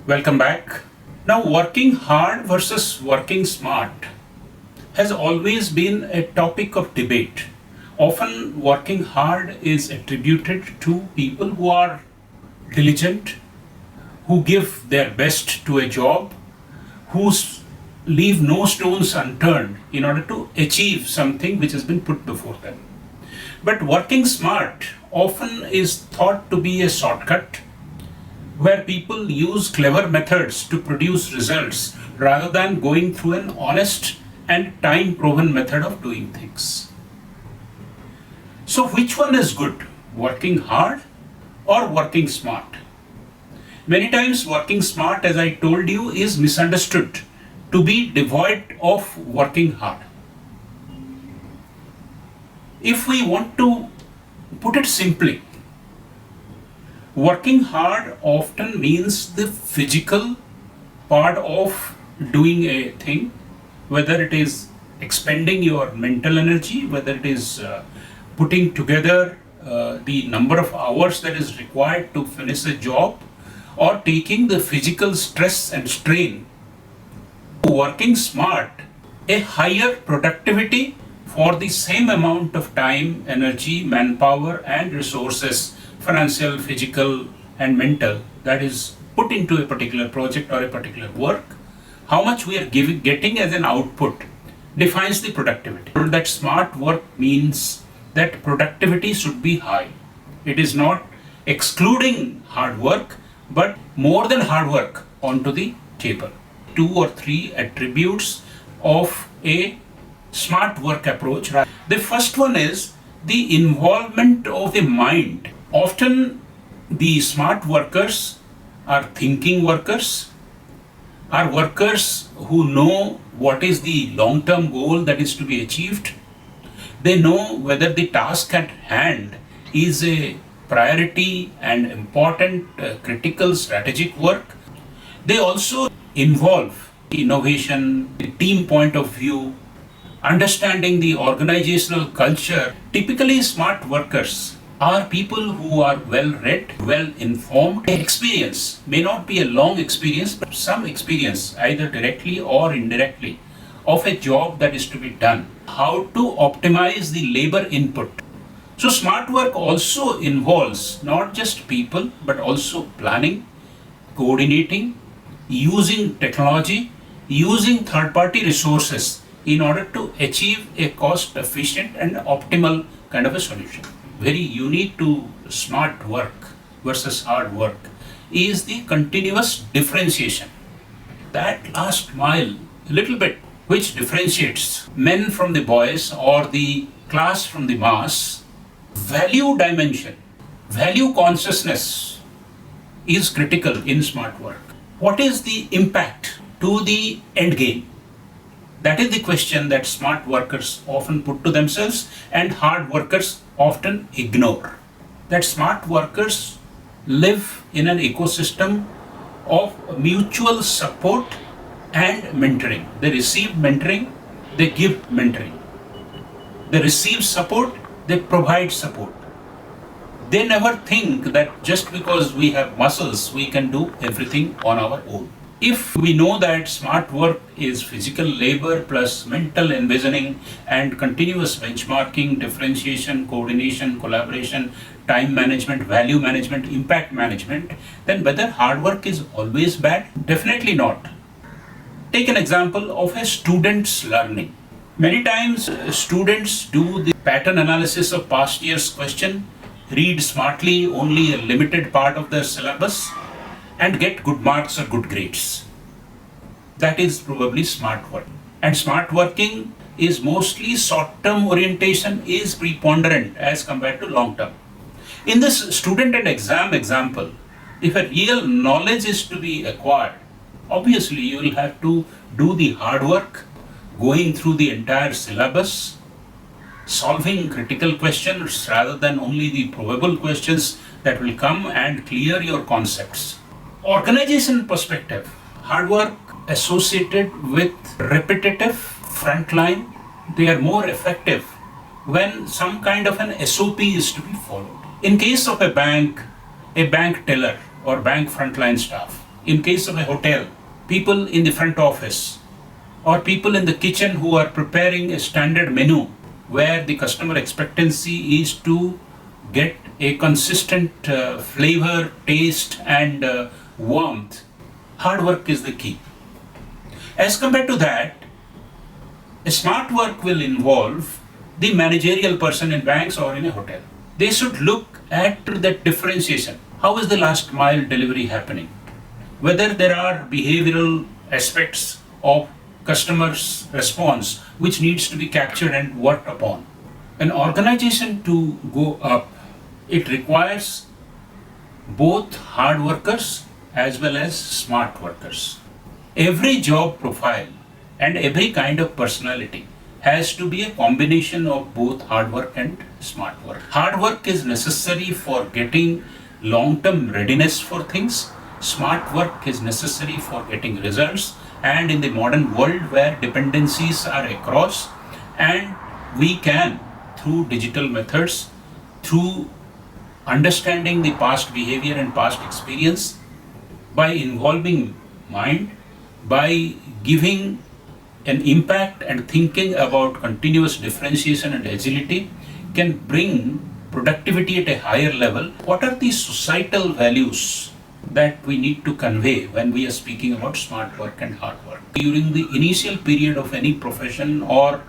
Welcome back. Now, working hard versus working smart has always been a topic of debate. Often, working hard is attributed to people who are diligent, who give their best to a job, who leave no stones unturned in order to achieve something which has been put before them. But working smart often is thought to be a shortcut where people use clever methods to produce results rather than going through an honest and time proven method of doing things. So, which one is good? Working hard or working smart? Many times, working smart, as I told you, is misunderstood to be devoid of working hard. If we want to put it simply, working hard often means the physical part of doing a thing, whether it is expending your mental energy, whether it is putting together the number of hours that is required to finish a job, or taking the physical stress and strain. Working smart, a higher productivity for the same amount of time, energy, manpower, and resources, financial, physical, and mental, that is put into a particular project or a particular work. How much we are getting as an output defines the productivity. That smart work means that productivity should be high. It is not excluding hard work, but more than hard work onto the table. 2 or 3 attributes of a smart work approach. The first one is the involvement of the mind. Often the smart workers are thinking workers, are workers who know what is the long-term goal that is to be achieved. They know whether the task at hand is a priority and important critical strategic work. They also involve innovation, the team point of view, understanding the organizational culture. Typically, smart workers are people who are well read, well informed. Experience may not be a long experience, but some experience, either directly or indirectly, of a job that is to be done. How to optimize the labor input. So, smart work also involves not just people, but also planning, coordinating, using technology, using third party resources in order to achieve a cost efficient and optimal kind of a solution. Very unique to smart work versus hard work is the continuous differentiation. That last mile, a little bit, which differentiates men from the boys or the class from the mass. Value dimension, value consciousness is critical in smart work. What is the impact to the end game? That is the question that smart workers often put to themselves and hard workers often ignore. That smart workers live in an ecosystem of mutual support and mentoring. They receive mentoring, they give mentoring. They receive support, they provide support. They never think that just because we have muscles, we can do everything on our own. If we know that smart work is physical labor plus mental envisioning and continuous benchmarking, differentiation, coordination, collaboration, time management, value management, impact management, then whether hard work is always bad? Definitely not. Take an example of a student's learning. Many times students do the pattern analysis of past year's question, read smartly only a limited part of their syllabus, and get good marks or good grades. That is probably smart work. And smart working is mostly short-term orientation is preponderant as compared to long-term. In this student and exam example, if a real knowledge is to be acquired, obviously you will have to do the hard work, going through the entire syllabus, solving critical questions rather than only the probable questions that will come, and clear your concepts. Organization perspective, hard work associated with repetitive frontline, they are more effective when some kind of an SOP is to be followed. In case of a bank teller or bank frontline staff, In case of a hotel, people in the front office or people in the kitchen who are preparing a standard menu where the customer expectancy is to get a consistent flavor, taste, and warmth. Hard work is the key. As compared to that, a smart work will involve the managerial person in banks or in a hotel. They should look at that differentiation. How is the last mile delivery happening? Whether there are behavioral aspects of customers' response which needs to be captured and worked upon. An organization to go up, it requires both hard workers as well as smart workers. Every job profile and every kind of personality has to be a combination of both hard work and smart work. Hard work is necessary for getting long-term readiness for things. Smart work is necessary for getting results. And in the modern world where dependencies are across, and we can, through digital methods, through understanding the past behavior and past experience, by involving mind, by giving an impact and thinking about continuous differentiation and agility, can bring productivity at a higher level. What are the societal values that we need to convey when we are speaking about smart work and hard work? During the initial period of any profession or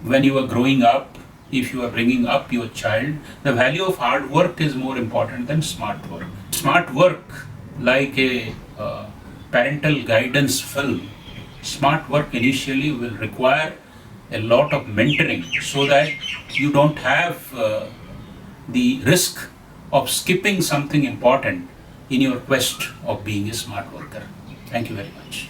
when you are growing up, if you are bringing up your child, the value of hard work is more important than smart work. Smart work, like a parental guidance film, smart work initially will require a lot of mentoring so that you don't have the risk of skipping something important in your quest of being a smart worker. Thank you very much.